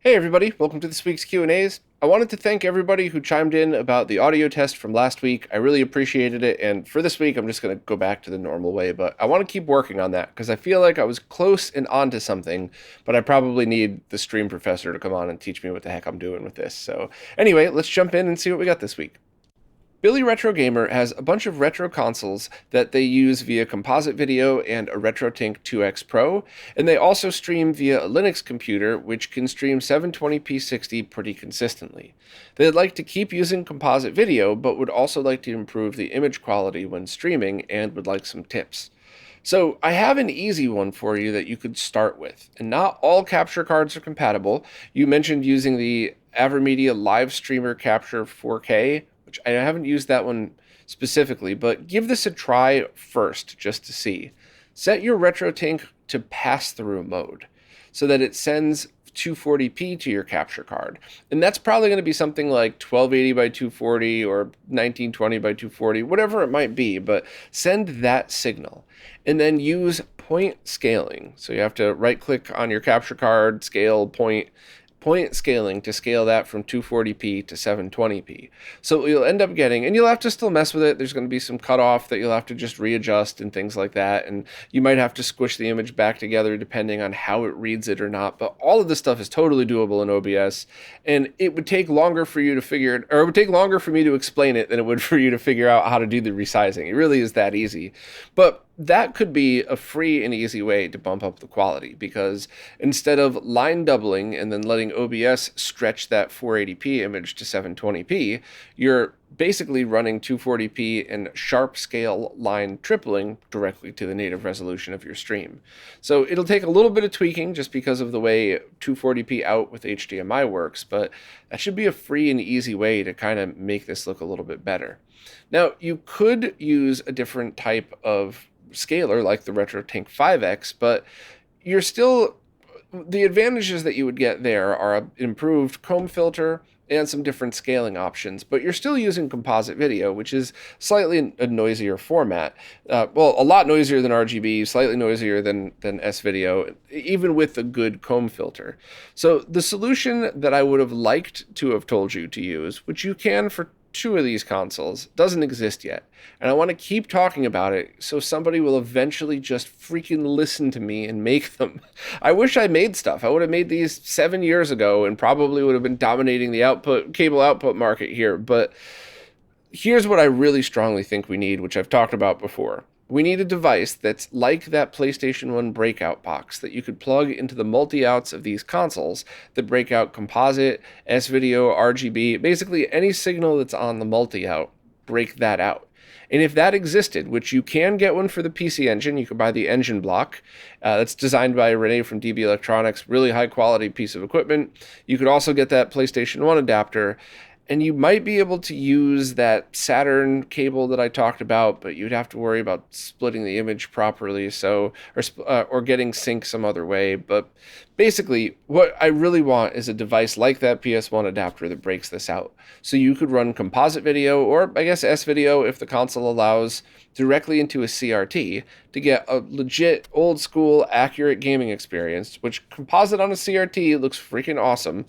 Hey everybody, welcome to this week's Q&As. I wanted to thank everybody who chimed in about the audio test from last week. I really appreciated it, and for this week I'm just going to go back to the normal way, but I want to keep working on that because I feel like I was close and onto something, but I probably need the stream professor to come on and teach me what the heck I'm doing with this. So anyway, let's jump in and see what we got this week. Billy Retro Gamer has a bunch of retro consoles that they use via composite video and a RetroTINK 2X Pro, and they also stream via a Linux computer which can stream 720p 60 pretty consistently. They'd like to keep using composite video, but would also like to improve the image quality when streaming and would like some tips. So I have an easy one for you that you could start with, and not all capture cards are compatible. You mentioned using the AverMedia Live Streamer Capture 4K, which I haven't used that one specifically, but give this a try first just to see. Set your RetroTINK to pass-through mode so that it sends 240p to your capture card. And that's probably going to be something like 1280 by 240 or 1920 by 240, whatever it might be, but send that signal. And then use point scaling. So you have to right-click on your capture card, scale, point scaling to scale that from 240p to 720p. So what you'll end up getting, and you'll have to still mess with it, there's going to be some cutoff that you'll have to just readjust and things like that, and you might have to squish the image back together depending on how it reads it or not, but all of this stuff is totally doable in OBS, and it would take longer for you to figure it, or it would take longer for me to explain it than it would for you to figure out how to do the resizing. It really is that easy. But that could be a free and easy way to bump up the quality, because instead of line doubling and then letting OBS stretch that 480p image to 720p, you're basically running 240p and sharp scale line tripling directly to the native resolution of your stream. So it'll take a little bit of tweaking just because of the way 240p out with HDMI works, but that should be a free and easy way to kind of make this look a little bit better. Now, you could use a different type of scaler like the RetroTINK 5X, but you're still, the advantages that you would get there are an improved comb filter and some different scaling options, but you're still using composite video, which is slightly a noisier format. Well, a lot noisier than RGB, slightly noisier than S-video, even with a good comb filter. So the solution that I would have liked to have told you to use, which you can for two of these consoles, doesn't exist yet. And I want to keep talking about it so somebody will eventually just freaking listen to me and make them. I wish I made stuff. I would have made these 7 years ago and probably would have been dominating the cable output market here. But here's what I really strongly think we need, which I've talked about before. We need a device that's like that PlayStation 1 breakout box that you could plug into the multi-outs of these consoles that break out composite, S-video, RGB, basically any signal that's on the multi-out, break that out. And if that existed, which you can get one for the PC Engine, you can buy the engine block. That's designed by Renee from DB Electronics, really high quality piece of equipment. You could also get that PlayStation 1 adapter, and you might be able to use that Saturn cable that I talked about, but you'd have to worry about splitting the image properly, or getting sync some other way. But basically, what I really want is a device like that PS1 adapter that breaks this out. So you could run composite video, or I guess S-video if the console allows, directly into a CRT to get a legit, old school, accurate gaming experience, which composite on a CRT looks freaking awesome.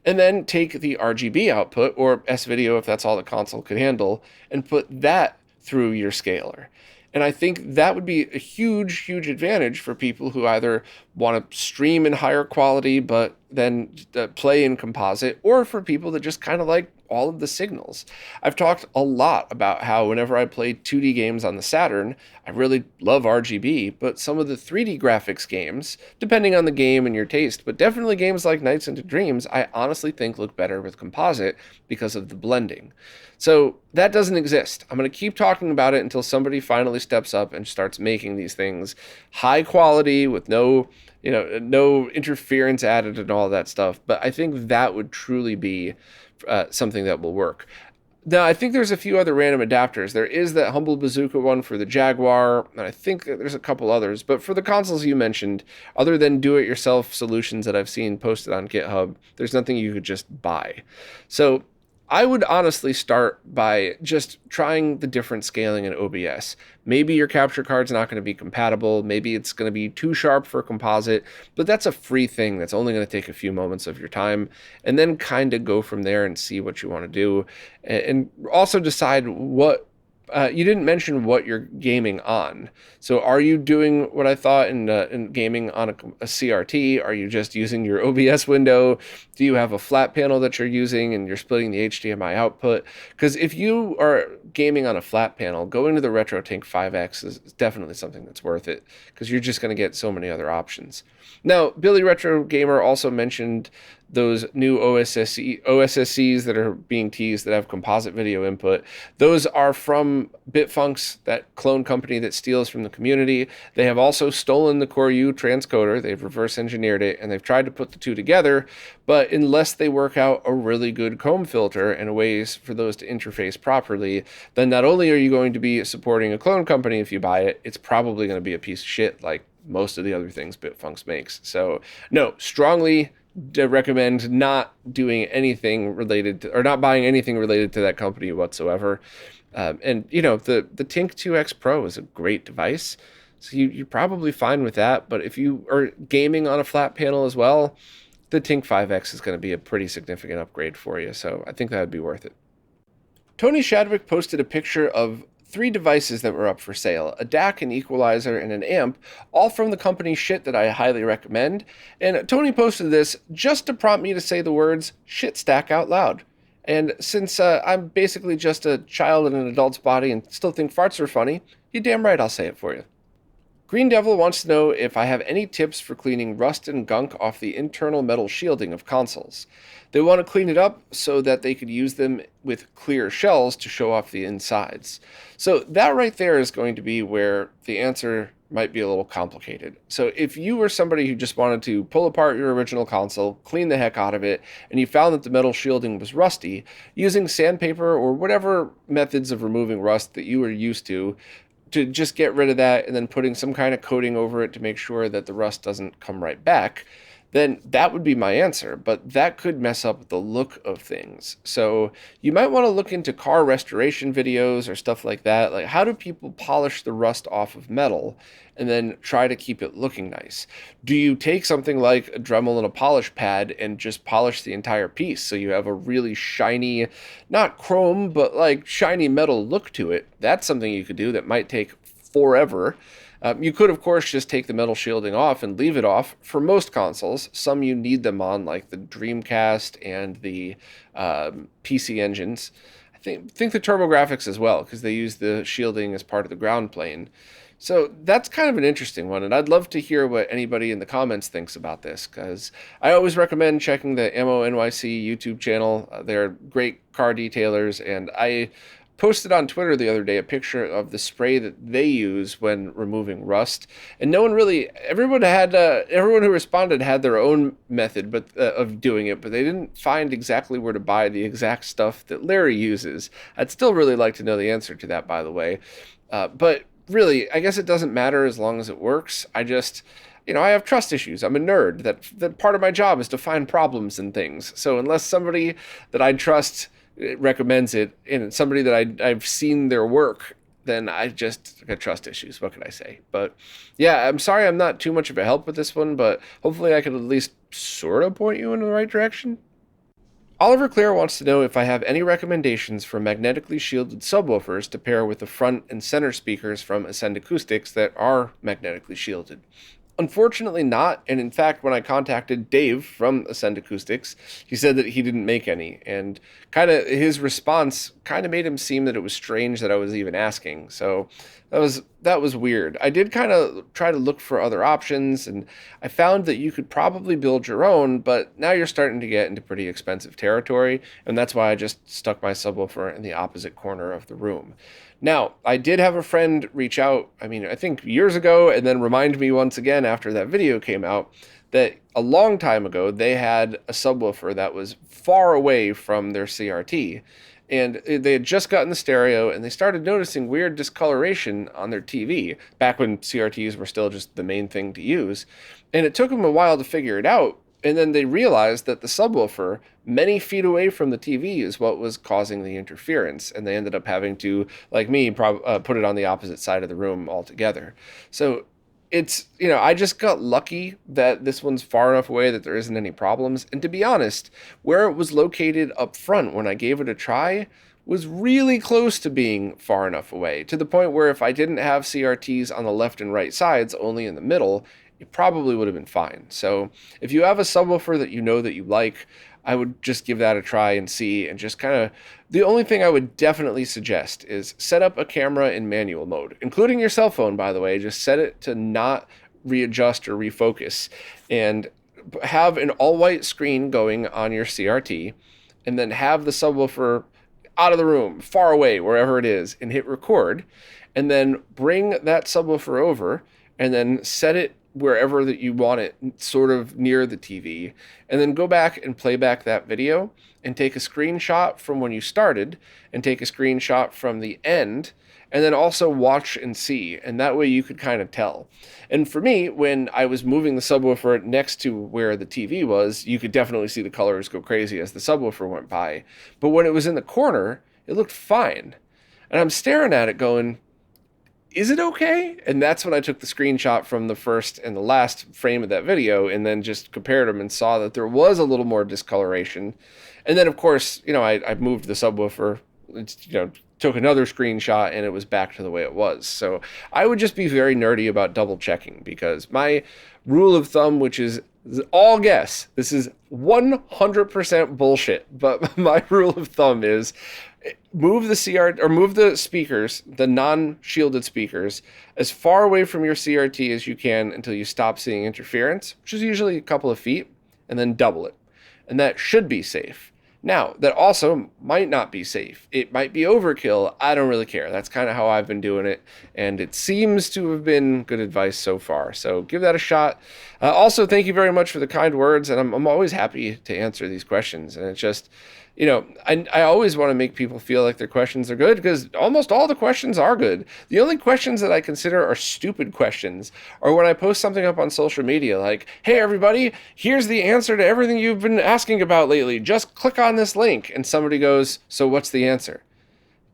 And then take the RGB output, or S-video if that's all the console could handle, and put that through your scaler. And I think that would be a huge, huge advantage for people who either want to stream in higher quality but then play in composite, or for people that just kind of like all of the signals. I've talked a lot about how whenever I play 2D games on the Saturn, I really love RGB, but some of the 3D graphics games, depending on the game and your taste, but definitely games like Nights into Dreams, I honestly think look better with composite because of the blending. So that doesn't exist. I'm going to keep talking about it until somebody finally steps up and starts making these things high quality with no interference added and all that stuff. But I think that would truly be something that will work. Now, I think there's a few other random adapters. There is that Humble Bazooka one for the Jaguar, and I think there's a couple others. But for the consoles you mentioned, other than do-it-yourself solutions that I've seen posted on GitHub, there's nothing you could just buy. So I would honestly start by just trying the different scaling in OBS. Maybe your capture card's not going to be compatible. Maybe it's going to be too sharp for composite, but that's a free thing that's only going to take a few moments of your time. And then kind of go from there and see what you want to do. And also decide what you didn't mention what you're gaming on. So are you doing what I thought in gaming on a CRT? Are you just using your OBS window? Do you have a flat panel that you're using and you're splitting the HDMI output? Because if you are gaming on a flat panel, going to the RetroTINK 5X is definitely something that's worth it, because you're just going to get so many other options. Now, Billy Retro Gamer also mentioned those new OSSCs that are being teased that have composite video input. Those are from Bitfunks, that clone company that steals from the community. They have also stolen the Core U transcoder. They've reverse engineered it, and they've tried to put the two together, but unless they work out a really good comb filter and ways for those to interface properly, then not only are you going to be supporting a clone company if you buy it, it's probably going to be a piece of shit like most of the other things Bitfunks makes. So no, strongly recommend not doing anything related to, or not buying anything related to that company whatsoever. And you know, the Tink 2X Pro is a great device, so you're probably fine with that. But if you are gaming on a flat panel as well, the Tink 5X is going to be a pretty significant upgrade for you. So I think that would be worth it. Tony Shadwick posted a picture of 3 devices that were up for sale: a DAC, an equalizer, and an amp, all from the company Schiit that I highly recommend. And Tony posted this just to prompt me to say the words "shit stack" out loud. And since I'm basically just a child in an adult's body and still think farts are funny, you damn right I'll say it for you. Green Devil wants to know if I have any tips for cleaning rust and gunk off the internal metal shielding of consoles. They want to clean it up so that they could use them with clear shells to show off the insides. So that right there is going to be where the answer might be a little complicated. So if you were somebody who just wanted to pull apart your original console, clean the heck out of it, and you found that the metal shielding was rusty, using sandpaper or whatever methods of removing rust that you were used to just get rid of that, and then putting some kind of coating over it to make sure that the rust doesn't come right back, then that would be my answer. But that could mess up the look of things. So you might want to look into car restoration videos or stuff like that. Like, how do people polish the rust off of metal and then try to keep it looking nice? Do you take something like a Dremel and a polish pad and just polish the entire piece so you have a really shiny, not chrome, but like shiny metal look to it? That's something you could do that might take forever. You could, of course, just take the metal shielding off and leave it off for most consoles. Some you need them on, like the Dreamcast and the PC engines. I think the TurboGrafx as well, because they use the shielding as part of the ground plane. So that's kind of an interesting one, and I'd love to hear what anybody in the comments thinks about this, because I always recommend checking the Ammo NYC YouTube channel. They're great car detailers, and I posted on Twitter the other day a picture of the spray that they use when removing rust, and no one really, everyone who responded had their own method of doing it, but they didn't find exactly where to buy the exact stuff that Larry uses. I'd still really like to know the answer to that, by the way. But really, I guess it doesn't matter as long as it works. I just, I have trust issues. I'm a nerd. That part of my job is to find problems in things. So unless somebody that I trust recommends it, and somebody that I've seen their work, then I just got trust issues. What can I say? But yeah, I'm sorry I'm not too much of a help with this one, but hopefully I can at least sort of point you in the right direction. Oliver Clear wants to know if I have any recommendations for magnetically shielded subwoofers to pair with the front and center speakers from Ascend Acoustics that are magnetically shielded. Unfortunately not, and in fact, when I contacted Dave from Ascend Acoustics, he said that he didn't make any, and kind of his response kind of made him seem that it was strange that I was even asking, so that was weird. I did kind of try to look for other options, and I found that you could probably build your own, but now you're starting to get into pretty expensive territory, and that's why I just stuck my subwoofer in the opposite corner of the room. Now, I did have a friend reach out, I think years ago, and then remind me once again after that video came out that a long time ago they had a subwoofer that was far away from their CRT, and they had just gotten the stereo, and they started noticing weird discoloration on their TV, back when CRTs were still just the main thing to use, and it took them a while to figure it out. And then they realized that the subwoofer many feet away from the TV is what was causing the interference. And they ended up having to, like me, put it on the opposite side of the room altogether. So it's, I just got lucky that this one's far enough away that there isn't any problems. And to be honest, where it was located up front when I gave it a try was really close to being far enough away, to the point where if I didn't have CRTs on the left and right sides, only in the middle, it probably would have been fine. So if you have a subwoofer that you know that you like, I would just give that a try and see, and just kind of, the only thing I would definitely suggest is set up a camera in manual mode, including your cell phone, by the way. Just set it to not readjust or refocus, and have an all-white screen going on your CRT, and then have the subwoofer out of the room, far away, wherever it is, and hit record, and then bring that subwoofer over, and then set it wherever that you want it, sort of near the TV, and then go back and play back that video and take a screenshot from when you started and take a screenshot from the end, and then also watch and see, and that way you could kind of tell. And for me, when I was moving the subwoofer next to where the TV was, you could definitely see the colors go crazy as the subwoofer went by. But when it was in the corner, it looked fine. And I'm staring at it going, is it okay? And that's when I took the screenshot from the first and the last frame of that video, and then just compared them and saw that there was a little more discoloration. And then, of course, I moved the subwoofer, took another screenshot, and it was back to the way it was. So I would just be very nerdy about double checking, because my rule of thumb, which is all guess, this is 100% bullshit, but my rule of thumb is move the speakers, the non-shielded speakers, as far away from your CRT as you can until you stop seeing interference, which is usually a couple of feet, and then double it. And that should be safe. Now, that also might not be safe. It might be overkill. I don't really care. That's kind of how I've been doing it, and it seems to have been good advice so far. So give that a shot. Also, thank you very much for the kind words, and I'm always happy to answer these questions. And it's just, I always want to make people feel like their questions are good, because almost all the questions are good. The only questions that I consider are stupid questions are when I post something up on social media like, hey, everybody, here's the answer to everything you've been asking about lately. Just click on this link. And somebody goes, so what's the answer?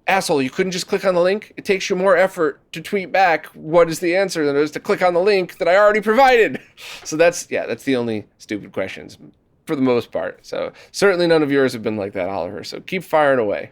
Asshole, you couldn't just click on the link? It takes you more effort to tweet back what is the answer than it is to click on the link that I already provided. So that's the only stupid questions, for the most part. So certainly none of yours have been like that, Oliver. So keep firing away.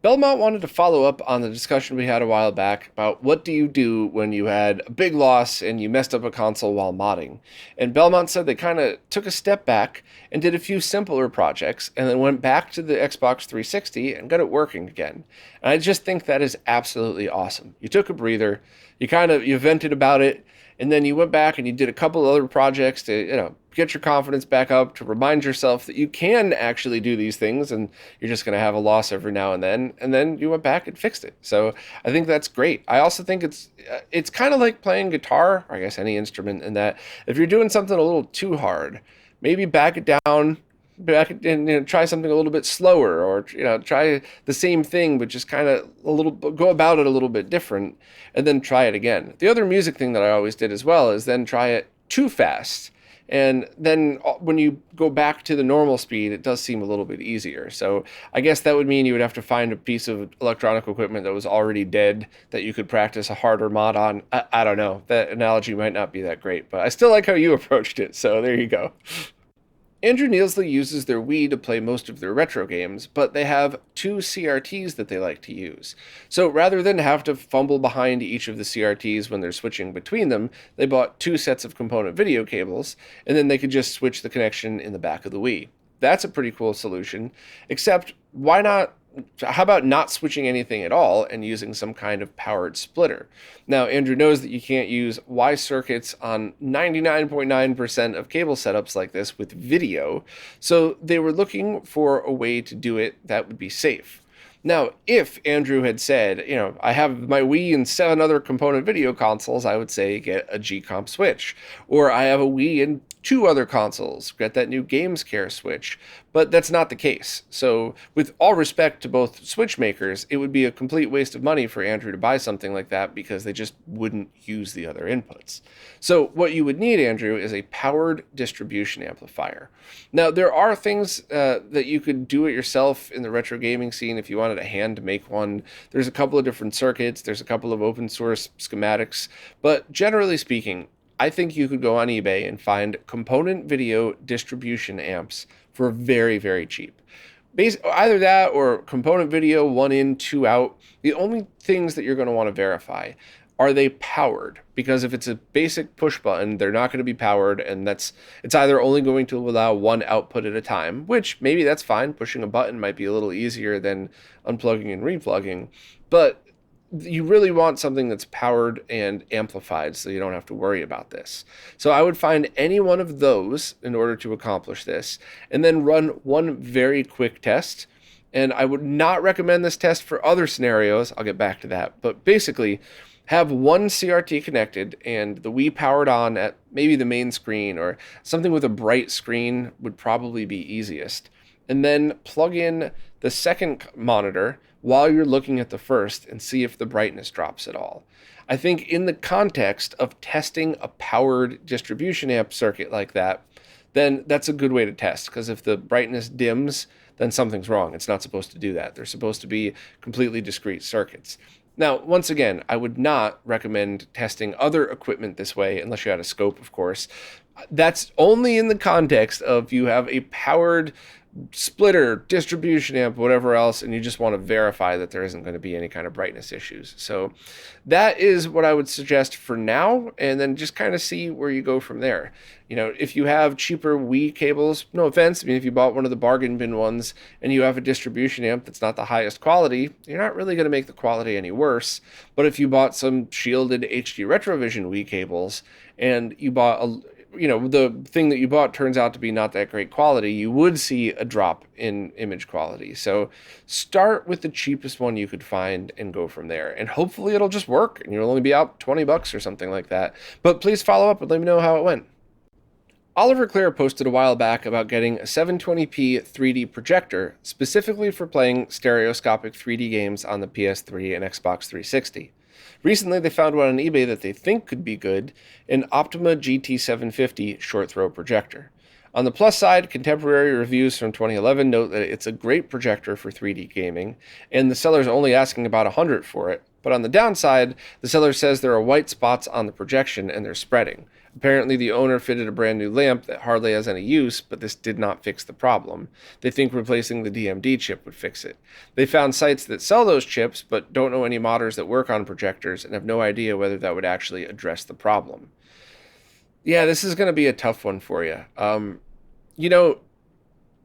Belmont wanted to follow up on the discussion we had a while back about what do you do when you had a big loss and you messed up a console while modding. And Belmont said they kind of took a step back and did a few simpler projects and then went back to the Xbox 360 and got it working again. And I just think that is absolutely awesome. You took a breather, you vented about it, and then you went back and you did a couple other projects to, get your confidence back up, to remind yourself that you can actually do these things, and you're just going to have a loss every now and then you went back and fixed it. So I think that's great. I also think it's kind of like playing guitar, or I guess any instrument, in that if you're doing something a little too hard, maybe back it down, and try something a little bit slower, or try the same thing but just kind of go about it a little bit different, and then try it again. The other music thing that I always did as well is then try it too fast, and then when you go back to the normal speed, it does seem a little bit easier. So I guess that would mean you would have to find a piece of electronic equipment that was already dead that you could practice a harder mod on. I don't know, that analogy might not be that great, but I still like how you approached it, so there you go. Andrew Neilsley uses their Wii to play most of their retro games, but they have 2 CRTs that they like to use. So rather than have to fumble behind each of the CRTs when they're switching between them, they bought 2 sets of component video cables, and then they could just switch the connection in the back of the Wii. That's a pretty cool solution, except how about not switching anything at all and using some kind of powered splitter? Now, Andrew knows that you can't use Y circuits on 99.9% of cable setups like this with video, so they were looking for a way to do it that would be safe. Now, if Andrew had said, I have my Wii and 7 other component video consoles, I would say get a G-Comp switch. Or I have a Wii and two other consoles, get that new Games Care Switch, but that's not the case. So with all respect to both Switch makers, it would be a complete waste of money for Andrew to buy something like that because they just wouldn't use the other inputs. So what you would need, Andrew, is a powered distribution amplifier. Now, there are things that you could do it yourself in the retro gaming scene if you wanted a hand to make one. There's a couple of different circuits, there's a couple of open source schematics, but generally speaking, I think you could go on eBay and find component video distribution amps for very, very cheap. Either that or component video, 1 in, 2 out. The only things that you're going to want to verify, are they powered? Because if it's a basic push button, they're not going to be powered, and it's either only going to allow one output at a time, which maybe that's fine. Pushing a button might be a little easier than unplugging and replugging, but you really want something that's powered and amplified so you don't have to worry about this. So I would find any one of those in order to accomplish this, and then run one very quick test. And I would not recommend this test for other scenarios. I'll get back to that. But basically, have one CRT connected and the Wii powered on at maybe the main screen, or something with a bright screen would probably be easiest. And then plug in the second monitor while you're looking at the first and see if the brightness drops at all. I think in the context of testing a powered distribution amp circuit like that, then that's a good way to test, because if the brightness dims, then something's wrong. It's not supposed to do that. They're supposed to be completely discrete circuits. Now, once again, I would not recommend testing other equipment this way unless you had a scope, of course. That's only in the context of you have a powered splitter, distribution amp, whatever else, and you just want to verify that there isn't going to be any kind of brightness issues. So that is what I would suggest for now, and then just kind of see where you go from there. You know, if you have cheaper Wii cables, no offense, I mean, if you bought one of the bargain bin ones and you have a distribution amp that's not the highest quality, you're not really going to make the quality any worse. But if you bought some shielded HD Retrovision Wii cables and you bought the thing that you bought turns out to be not that great quality, you would see a drop in image quality. So start with the cheapest one you could find and go from there. And hopefully it'll just work and you'll only be out $20 or something like that. But please follow up and let me know how it went. Oliver Clear posted a while back about getting a 720p 3D projector specifically for playing stereoscopic 3D games on the PS3 and Xbox 360. Recently, they found one on eBay that they think could be good, an Optima GT750 short throw projector. On the plus side, contemporary reviews from 2011 note that it's a great projector for 3D gaming, and the seller's only asking about $100 for it. But on the downside, the seller says there are white spots on the projection and they're spreading. Apparently, the owner fitted a brand new lamp that hardly has any use, but this did not fix the problem. They think replacing the DMD chip would fix it. They found sites that sell those chips, but don't know any modders that work on projectors and have no idea whether that would actually address the problem. Yeah, this is going to be a tough one for you.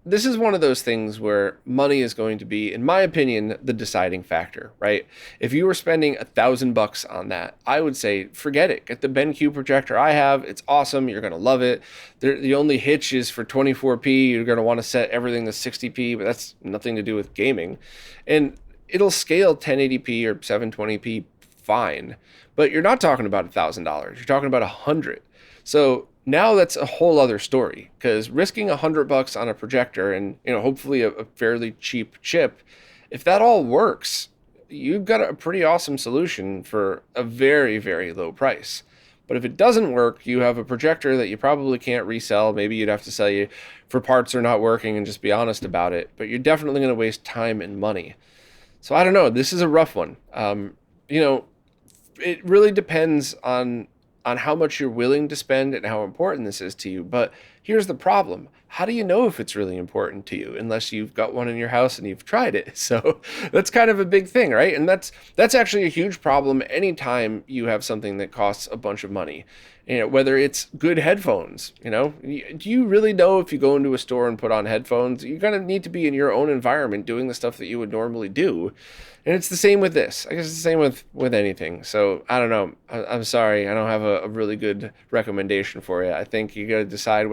This is one of those things where money is going to be, in my opinion, the deciding factor, right? If you were spending $1,000 on that, I would say, forget it. Get the BenQ projector I have. It's awesome. You're going to love it. The only hitch is for 24p. You're going to want to set everything to 60p, but that's nothing to do with gaming. And it'll scale 1080p or 720p fine, but you're not talking about $1,000. You're talking about $100. So now that's a whole other story, because risking $100 on a projector and hopefully a fairly cheap chip, if that all works, you've got a pretty awesome solution for a very, very low price. But if it doesn't work, you have a projector that you probably can't resell. Maybe you'd have to sell you for parts that are not working and just be honest about it. But you're definitely going to waste time and money. So I don't know. This is a rough one. It really depends on how much you're willing to spend and how important this is to you. But here's the problem. How do you know if it's really important to you unless you've got one in your house and you've tried it? So that's kind of a big thing, right? And that's actually a huge problem anytime you have something that costs a bunch of money. Whether it's good headphones, do you really know if you go into a store and put on headphones? You're going to need to be in your own environment doing the stuff that you would normally do. And it's the same with this. I guess it's the same with anything. So I don't know. I'm sorry. I don't have a really good recommendation for you. I think you got to decide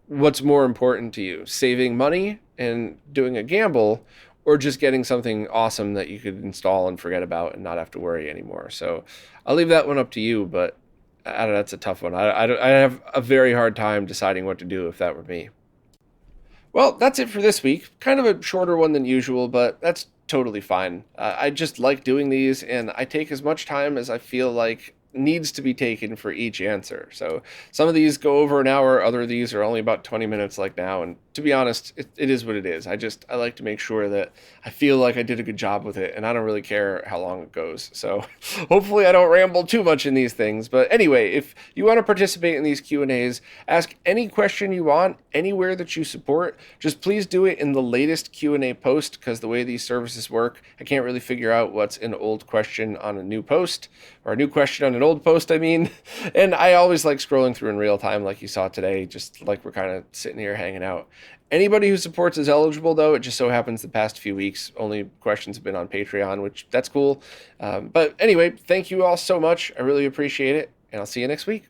what's more important to you, saving money and doing a gamble, or just getting something awesome that you could install and forget about and not have to worry anymore. So I'll leave that one up to you, but I don't know, that's a tough one. I have a very hard time deciding what to do if that were me. Well, that's it for this week. Kind of a shorter one than usual, but that's totally fine. I just like doing these, and I take as much time as I feel like needs to be taken for each answer. So some of these go over an hour, other of these are only about 20 minutes like now. And to be honest, it is what it is. I like to make sure that I feel like I did a good job with it, and I don't really care how long it goes. So hopefully I don't ramble too much in these things. But anyway, if you want to participate in these Q&As, ask any question you want anywhere that you support. Just please do it in the latest Q&A post, because the way these services work, I can't really figure out what's an old question on a new post, or a new question on an old post, I mean. And I always like scrolling through in real time like you saw today, just like we're kind of sitting here hanging out. Anybody who supports is eligible, though. It just so happens the past few weeks, only questions have been on Patreon, which that's cool. But anyway, thank you all so much. I really appreciate it, and I'll see you next week.